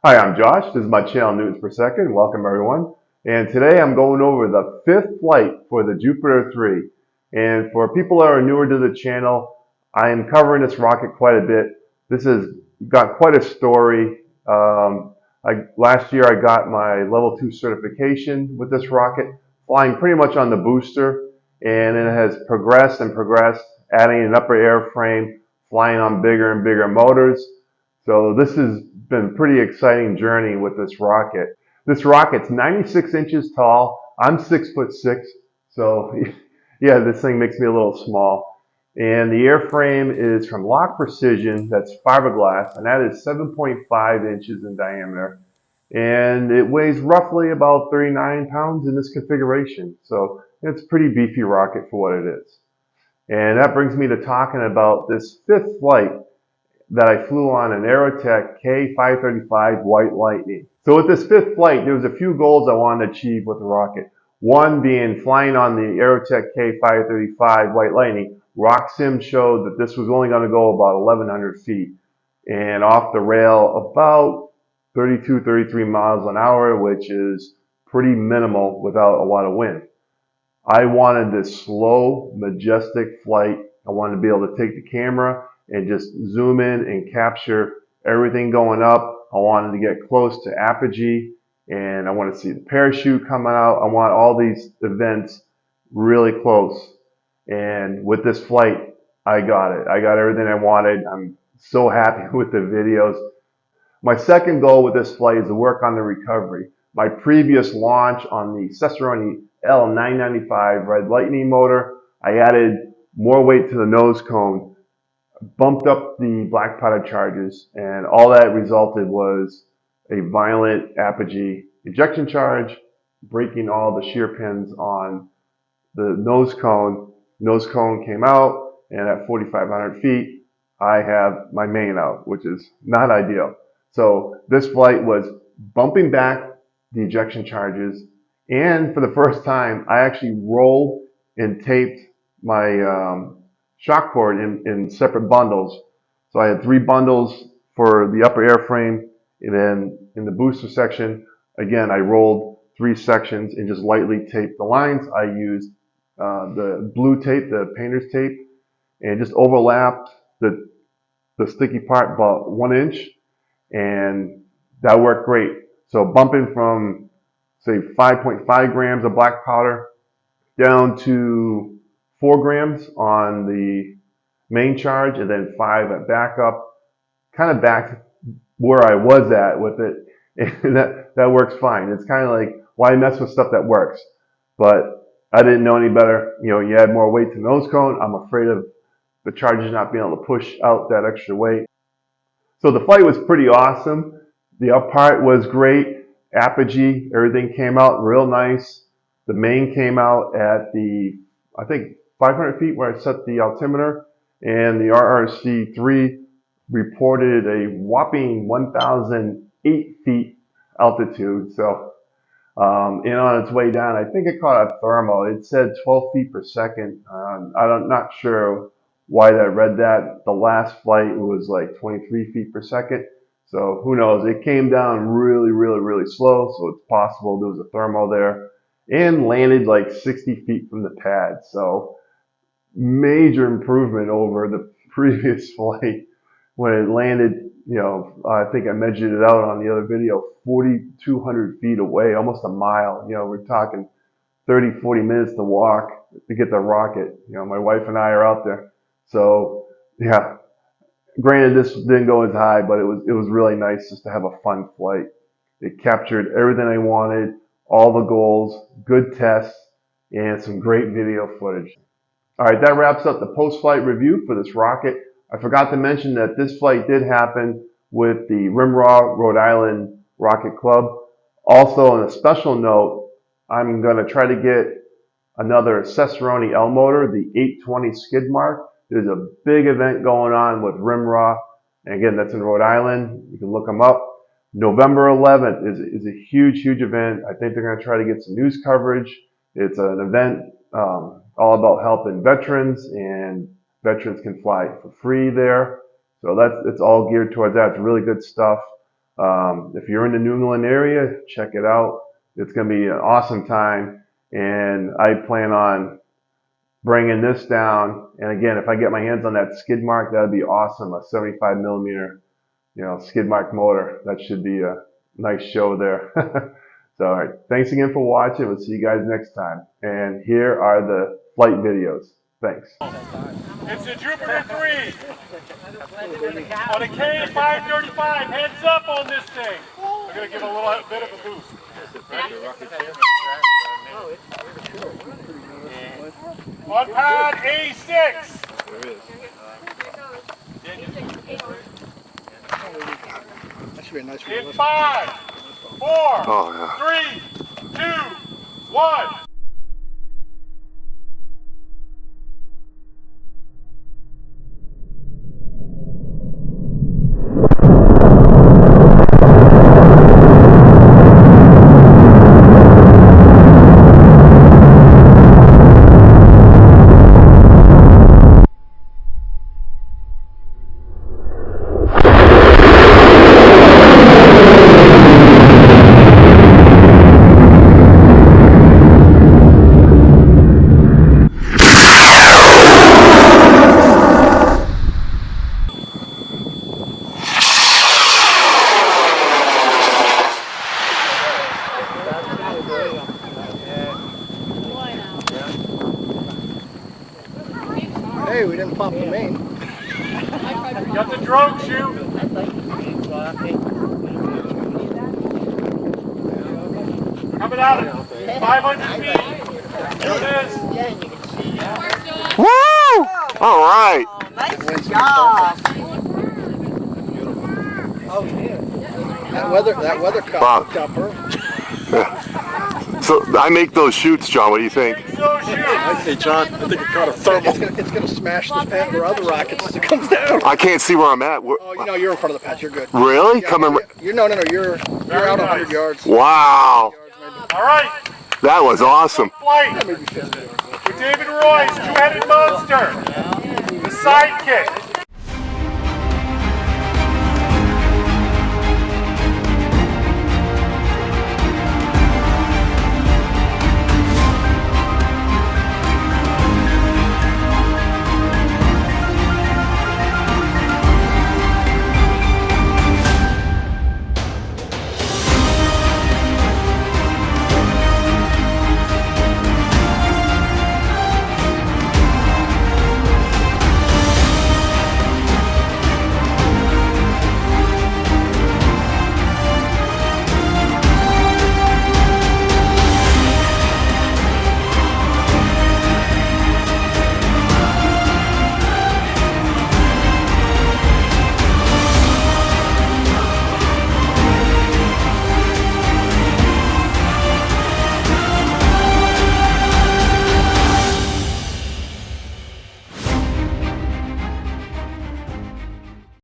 Hi, I'm Josh. This is my channel, Newtons per second. Welcome, everyone. And today I'm going over the fifth flight for the Jupiter 3. And for people that are newer to the channel, I am covering this rocket quite a bit. This has got quite a story. Last year I got my level 2 certification with this rocket, flying pretty much on the booster. And it has progressed and progressed, adding an upper airframe, flying on bigger and bigger motors. So this has been a pretty exciting journey with this rocket. This rocket's 96 inches tall. I'm 6'6", so yeah, this thing makes me a little small. And the airframe is from Lock Precision, that's fiberglass, and that is 7.5 inches in diameter. And it weighs roughly about 39 pounds in this configuration. So it's a pretty beefy rocket for what it is. And that brings me to talking about this fifth flight that I flew on an Aerotech K535 White Lightning. So with this fifth flight, there was a few goals I wanted to achieve with the rocket. One being flying on the Aerotech K535 White Lightning. RockSim showed that this was only going to go about 1,100 feet and off the rail about 32, 33 miles an hour, which is pretty minimal without a lot of wind. I wanted this slow, majestic flight. I wanted to be able to take the camera and just zoom in and capture everything going up. I wanted to get close to apogee, and I want to see the parachute coming out. I want all these events really close. And with this flight, I got it. I got everything I wanted. I'm so happy with the videos. My second goal with this flight is to work on the recovery. My previous launch on the Cicerone L995 Red Lightning motor, I added more weight to the nose cone, bumped up the black powder charges, and all that resulted was a violent apogee ejection charge, breaking all the shear pins on the nose cone. Nose cone came out, and at 4,500 feet, I have my main out, which is not ideal. So this flight was bumping back the ejection charges, and for the first time, I actually rolled and taped my shock cord in separate bundles. So I had 3 bundles for the upper airframe, and then in the booster section, again, I rolled 3 sections and just lightly taped the lines. I used the blue tape, the painter's tape, and just overlapped the sticky part about 1 inch, and that worked great. So bumping from, say, 5.5 grams of black powder down to 4 grams on the main charge, and then 5 at backup, kind of back where I was at with it, and that works fine. It's kind of like, why mess with stuff that works? But I didn't know any better. You know, you add more weight to the nose cone. I'm afraid of the charges not being able to push out that extra weight. So the flight was pretty awesome. The up part was great. Apogee, everything came out real nice. The main came out at the, I think, 500 feet where I set the altimeter, and the RRC-3 reported a whopping 1,008 feet altitude. So, and on its way down, I think it caught a thermal. It said 12 feet per second. I'm not sure why I read that. The last flight was like 23 feet per second. So who knows? It came down really, really, really slow. So it's possible there was a thermal there, and landed like 60 feet from the pad. So major improvement over the previous flight when it landed. You know, I think I measured it out on the other video, 4,200 feet away, almost a mile. You know, we're talking 30, 40 minutes to walk to get the rocket. You know, my wife and I are out there. So yeah, granted this didn't go as high, but it was really nice just to have a fun flight. It captured everything I wanted, all the goals, good tests, and some great video footage. All right, that wraps up the post-flight review for this rocket. I forgot to mention that this flight did happen with the RIMRA Rhode Island Rocket Club. Also, on a special note, I'm going to try to get another Cicerone L motor, the 820 skid mark. There's a big event going on with RIMRA, and again, that's in Rhode Island. You can look them up. November 11th is a huge, huge event. I think they're going to try to get some news coverage. It's an event all about helping veterans, and veterans can fly for free there. So it's all geared towards that. It's really good stuff. If you're in the New England area, check it out. It's going to be an awesome time, and I plan on bringing this down. And again, if I get my hands on that skid mark, that'd be awesome. A 75 millimeter, skid mark motor. That should be a nice show there. So, all right. Thanks again for watching. We'll see you guys next time. And here are the flight videos. Thanks. It's a Jupiter 3 on a K535. Heads up on this thing. We're going to give a little bit of a boost. On pad A6. That should be a nice one. In 5, 4, 3, 2, 1. Hey, we didn't pop the main. Got the drone shoot. Coming out at 500 feet. There it is. Woo! All right. Nice job. Oh yeah. That weather cup hooked up her. So I make those shoots, John. What do you think? Hey John, I think it caught a thermal. It's gonna smash this pad or other rockets as it comes down. I can't see where I'm at. Oh, you're in front of the pad. You're good. Really? Yeah, Coming? You're you're out 100 yards. Wow. All right. That was awesome. Flight with David Roy's two-headed monster, the sidekick.